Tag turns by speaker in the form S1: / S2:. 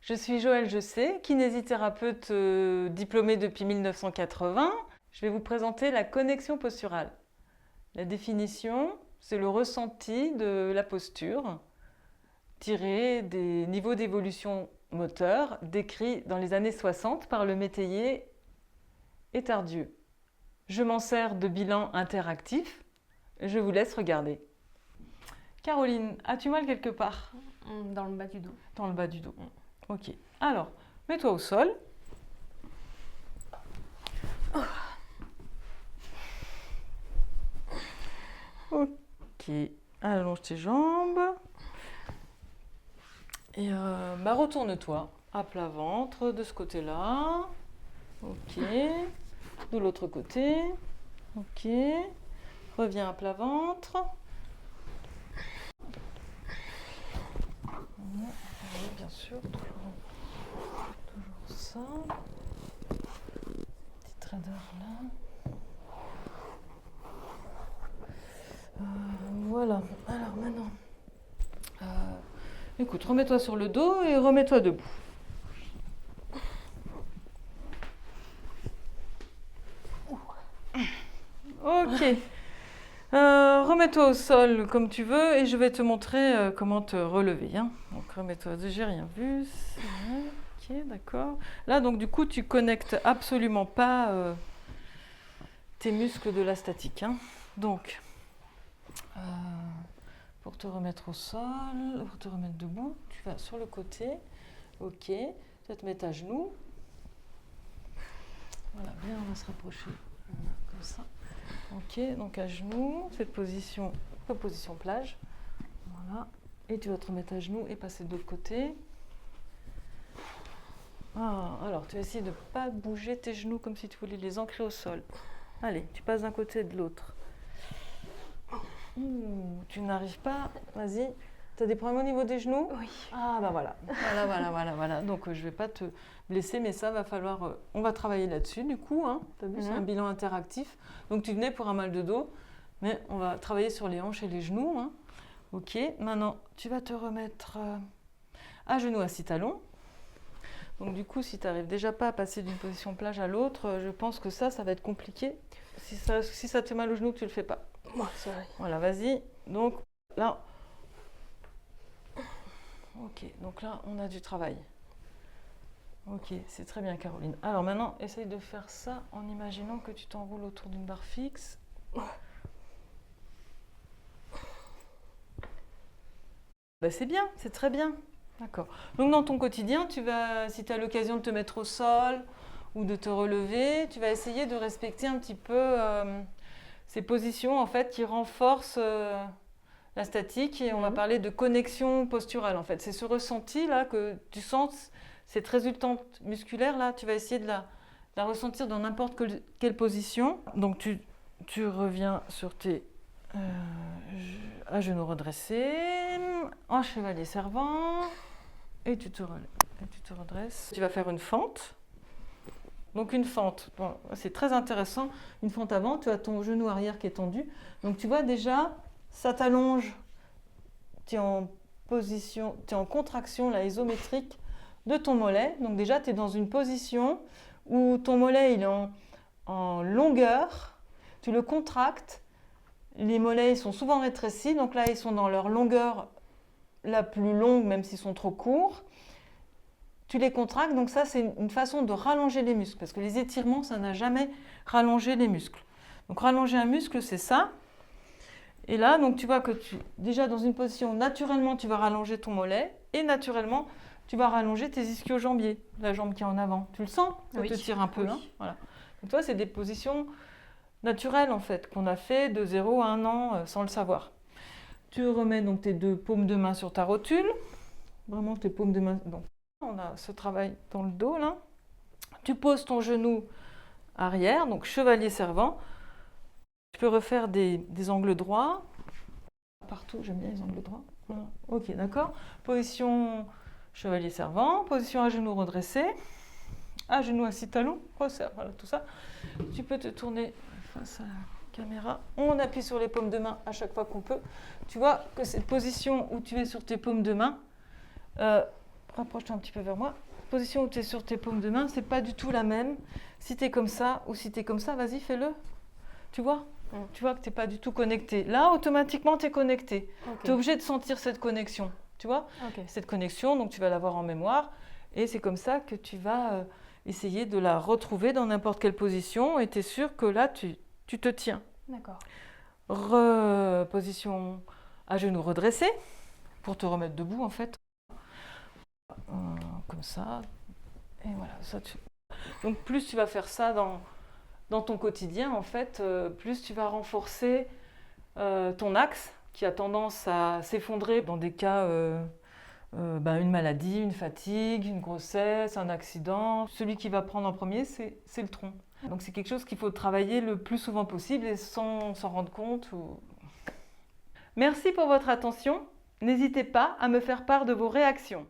S1: Je suis Joëlle Jessé, kinésithérapeute diplômée depuis 1980. Je vais vous présenter la connexion posturale. La définition, c'est le ressenti de la posture tiré des niveaux d'évolution moteur décrits dans les années 60 par le métayer et Tardieu. Je m'en sers de bilan interactif. Je vous laisse regarder. Caroline, as-tu mal quelque part?
S2: Dans le bas du dos.
S1: Dans le bas du dos. Ok. Alors, mets-toi au sol. Ok. Allonge tes jambes. Et retourne-toi à plat ventre de ce côté-là. Ok. De l'autre côté. Ok. Reviens à plat ventre. Oui, bien sûr, toujours ça. Petite raideur là. Voilà. Alors maintenant, écoute, remets-toi sur le dos et remets-toi debout. Ok. Remets-toi au sol comme tu veux et je vais te montrer comment te relever. Hein. Donc remets-toi, j'ai rien vu. Ok, d'accord. Là, donc du coup, tu connectes absolument pas tes muscles de la statique. Hein. Donc, pour te remettre au sol, pour te remettre debout, tu vas sur le côté. Ok, tu vas te mettre à genoux. Voilà, bien, on va se rapprocher. Comme ça. Ok, donc à genoux, cette position plage. Voilà. Et tu vas te remettre à genoux et passer de l'autre côté. Ah, alors, tu vas essayer de ne pas bouger tes genoux comme si tu voulais les ancrer au sol. Allez, tu passes d'un côté et de l'autre. Tu n'arrives pas. Vas-y. Tu as des problèmes au niveau des genoux?
S2: Oui.
S1: Ah, bah voilà. Voilà. Donc, je ne vais pas te blesser, mais ça va falloir. On va travailler là-dessus, du coup. Hein. Tu as vu, c'est un bilan interactif. Donc, tu venais pour un mal de dos, mais on va travailler sur les hanches et les genoux. Hein. Ok. Maintenant, tu vas te remettre à genoux assis talons. Donc, du coup, si tu n'arrives déjà pas à passer d'une position plage à l'autre, je pense que ça va être compliqué. Si ça te fait mal au genou, tu ne le fais pas.
S2: Moi, c'est vrai.
S1: Voilà, vas-y. Donc là, ok. Donc là, on a du travail. Ok, c'est très bien, Caroline. Alors maintenant, essaye de faire ça en imaginant que tu t'enroules autour d'une barre fixe. Ben, c'est bien, c'est très bien. D'accord. Donc dans ton quotidien, si tu as l'occasion de te mettre au sol ou de te relever, tu vas essayer de respecter un petit peu ces positions en fait qui renforcent la statique et on va parler de connexion posturale en fait. C'est ce ressenti là que tu sens, cette résultante musculaire là, tu vas essayer de la ressentir dans n'importe quelle position. Donc tu reviens sur tes à genoux redressés, en chevalier servant et tu te relèves, et tu te redresses. Tu vas faire une fente. Donc une fente, bon, c'est très intéressant. Une fente avant, tu as ton genou arrière qui est tendu. Donc tu vois déjà, ça t'allonge. Tu es en position, tu es en contraction là, isométrique de ton mollet. Donc déjà, tu es dans une position où ton mollet il est en longueur. Tu le contractes. Les mollets sont souvent rétrécis. Donc là, ils sont dans leur longueur la plus longue, même s'ils sont trop courts. Tu les contractes, donc ça c'est une façon de rallonger les muscles, parce que les étirements, ça n'a jamais rallongé les muscles. Donc rallonger un muscle, c'est ça. Et là, donc tu vois que déjà dans une position, naturellement, tu vas rallonger ton mollet, et naturellement, tu vas rallonger tes ischio-jambiers, la jambe qui est en avant. Tu le sens? Ça te tire un peu,
S2: oui.
S1: hein, voilà. Donc toi, c'est des positions naturelles, en fait, qu'on a fait de 0 à 1 an sans le savoir. Tu remets donc tes deux paumes de main sur ta rotule, vraiment tes paumes de main. Donc, on a ce travail dans le dos là. Tu poses ton genou arrière, donc chevalier servant. Tu peux refaire des angles droits. Partout, j'aime bien les angles droits. Voilà. Ok, d'accord. Position chevalier servant, position à genoux redressé, à genoux assis talon, resserre, voilà tout ça. Tu peux te tourner face à la caméra. On appuie sur les paumes de main à chaque fois qu'on peut. Tu vois que cette position où tu es sur tes paumes de main, rapproche-toi un petit peu vers moi. Position où tu es sur tes paumes de main, c'est pas du tout la même. Si tu es comme ça ou si tu es comme ça, vas-y, fais-le. Tu vois? Tu vois que tu n'es pas du tout connecté. Là, automatiquement, tu es connecté. Tu es obligé de sentir cette connexion. Tu vois? Cette connexion, donc tu vas l'avoir en mémoire. Et c'est comme ça que tu vas essayer de la retrouver dans n'importe quelle position. Et tu es sûr que là, tu te tiens.
S2: D'accord.
S1: Position à genoux redressés pour te remettre debout en fait. Comme ça. Et voilà. Donc plus tu vas faire ça dans ton quotidien, en fait, plus tu vas renforcer ton axe qui a tendance à s'effondrer dans des cas, une maladie, une fatigue, une grossesse, un accident. Celui qui va prendre en premier, c'est le tronc. Donc c'est quelque chose qu'il faut travailler le plus souvent possible et sans s'en rendre compte. Merci pour votre attention. N'hésitez pas à me faire part de vos réactions.